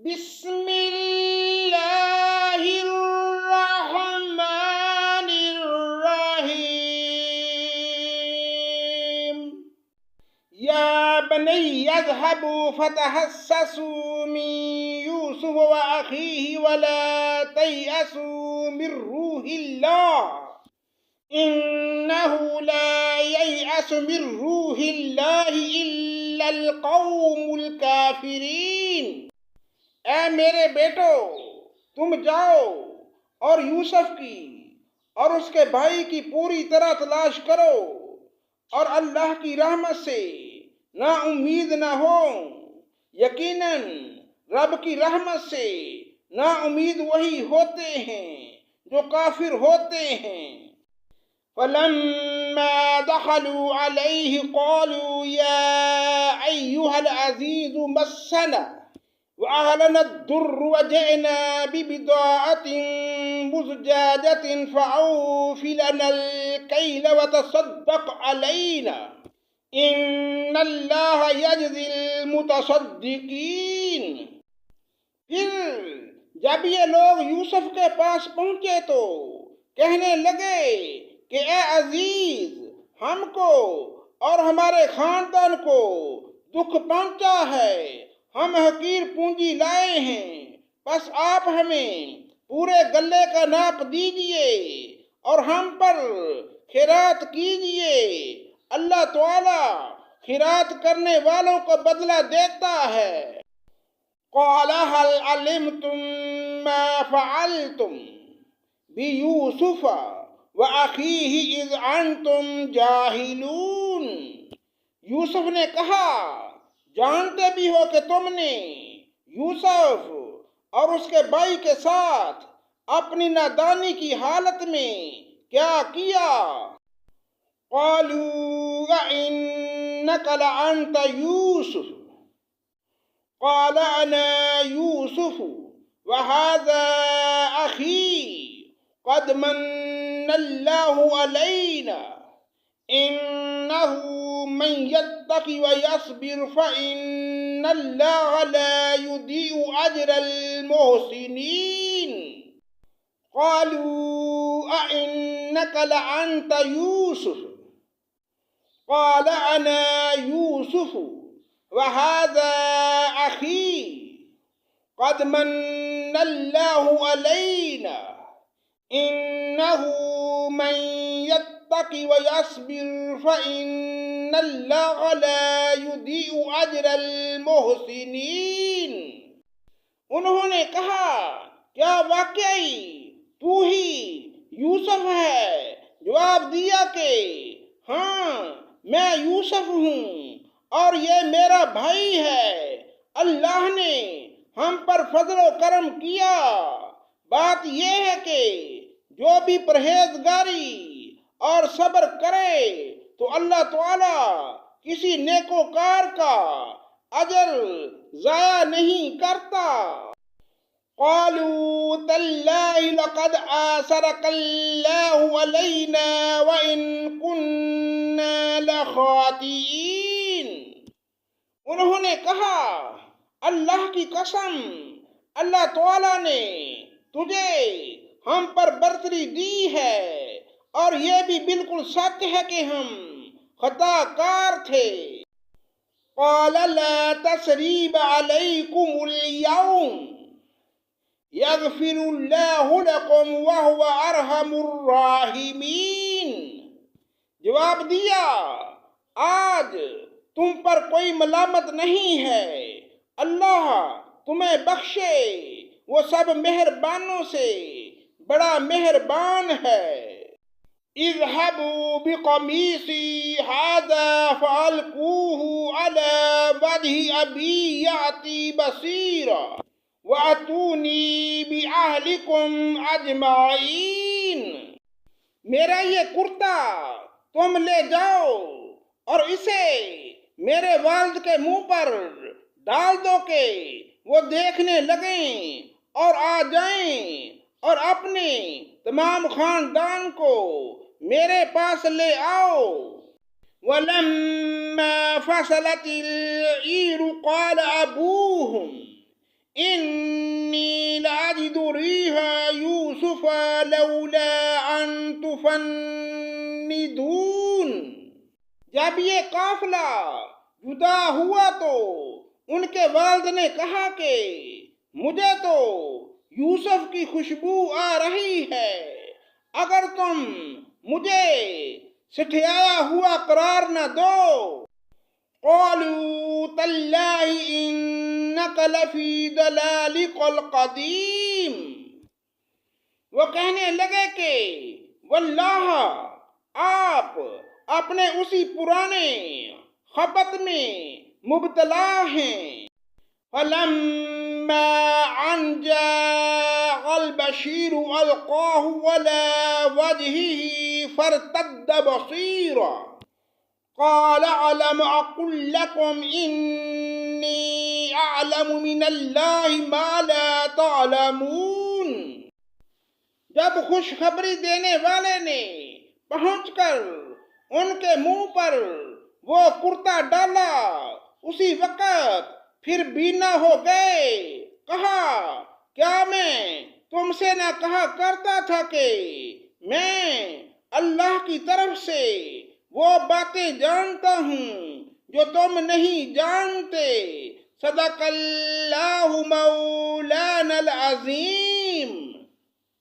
بسم اللہ الرحمن الرحیم یا بنی اذهبوا فتحسسوا من یوسف واخیہ ولا تیأسوا من روح اللہ انه لا ييأس من روح اللہ الا القوم الکافرین۔ اے میرے بیٹو، تم جاؤ اور یوسف کی اور اس کے بھائی کی پوری طرح تلاش کرو اور اللہ کی رحمت سے نا امید نہ ہو۔ یقیناً رب کی رحمت سے نا امید وہی ہوتے ہیں جو کافر ہوتے ہیں۔ فلما دخلوا عليه قالوا يا أيها العزيز مسنا وأهلنا الضر وجئنا ببضاعة مزجاجة فأوف لنا الكيل وتصدق علينا إن الله يجزي المتصدقين۔ پھر جب یہ لوگ یوسف کے پاس پہنچے تو کہنے لگے کہ اے عزیز، ہم کو اور ہمارے خاندان کو دکھ پہنچا ہے، ہم حقیر پونجی لائے ہیں، بس آپ ہمیں پورے غلے کا ناپ دیجئے اور ہم پر خیرات کیجئے، اللہ تعالی خیرات کرنے والوں کو بدلہ دیتا ہے۔ قال هل علمتم ما فعلتم بيوسف وَأَخِيهِ إِذْ أَنْتُمْ جَاهِلُونَ۔ یوسف نے کہا، جانتے بھی ہو کہ تم نے یوسف اور اس کے بھائی کے ساتھ اپنی نادانی کی حالت میں کیا کیا۔ قَالُوا أَإِنَّكَ لَأَنْتَ يُوسُفُ قَالَ أَنَا يُوسُفُ وَهَذَا أَخِي قَدْ مَنَّ اللَّهُ عَلَيْنَا إِنَّهُ مَنْ يَتَّقِ وَيَصْبِرْ فَإِنَّ اللَّهَ لَا يُضِيعُ أَجْرَ الْمُحْسِنِينَ۔ قَالُوا أَإِنَّكَ لَأَنْتَ يُوسُفُ قَالَ أَنَا يُوسُفُ وَهَذَا أَخِي قَدْ مَنَّ اللَّهُ عَلَيْنَا إِنَّهُ مَنْ يَتَّقِ وَيَصْبِرْ فَإِنَّ اللَّهَ لَا يُضِيعُ أَجْرَ الْمُحْسِنِينَ۔ انہوں نے کہا، کیا واقعی تو ہی یوسف ہے؟ جواب دیا کہ ہاں، میں یوسف ہوں اور یہ میرا بھائی ہے۔ اللہ نے ہم پر فضل و کرم کیا۔ بات یہ ہے کہ جو بھی پرہیزگاری اور صبر کرے تو اللہ تعالی کسی نیکوکار کا اجر ضائع نہیں کرتا۔ قالوا تاللہ لقد آثرك اللہ علینا وإن كنا لخاطئین۔ انہوں نے کہا، اللہ کی قسم، اللہ تعالی نے تجھے ہم پر برتری دی ہے اور یہ بھی بالکل سچ ہے کہ ہم خطا کار تھے۔ قال لا تثریب علیکم اليوم یغفر اللہ لکم وہو ارحم الراحمین۔ جواب دیا، آج تم پر کوئی ملامت نہیں ہے، اللہ تمہیں بخشے، وہ سب مہربانوں سے بڑا مہربان ہے۔ اذهبوا بقمیصی ھذا فألقوہ علی وجہ ابی یأتی بصیرا وأتونی بأہلکم اجمعین۔ میرا یہ کرتا تم لے جاؤ اور اسے میرے والد کے منہ پر ڈال دو کہ وہ دیکھنے لگیں اور آ جائیں اور اپنے تمام خاندان کو میرے پاس لے آؤ۔ وَلَمَّا فَصَلَتِ الْعِيرُ قَالَ أَبُوهُمْ إِنَّ مفندون۔ جب یہ قافلہ جدا ہوا تو ان کے والد نے کہا کہ مجھے تو یوسف کی خوشبو آ رہی ہے، اگر تم مجھے سٹھیایا ہوا قرار نہ دو۔ قالوا تاللہ انک لفی ضلالک القدیم۔ وہ کہنے لگے کہ واللہ آپ اپنے اسی پرانے خبط میں مبتلا ہیں۔ فلما ان جاء البشیر القاہ علی وجہہ فارتد بصیرا قال الم اقل لکم انی اعلم من اللہ ما لا تعلمون۔ جب خوشخبری دینے والے نے پہنچ کر ان کے منہ پر وہ کرتا ڈالا، اسی وقت پھر بینا ہو گئے۔ کہا کیا میں تم سے نہ کہا کرتا تھا کہ میں اللہ کی طرف سے وہ باتیں جانتا ہوں جو تم نہیں جانتے۔ صدق اللہ مولانا العظیم۔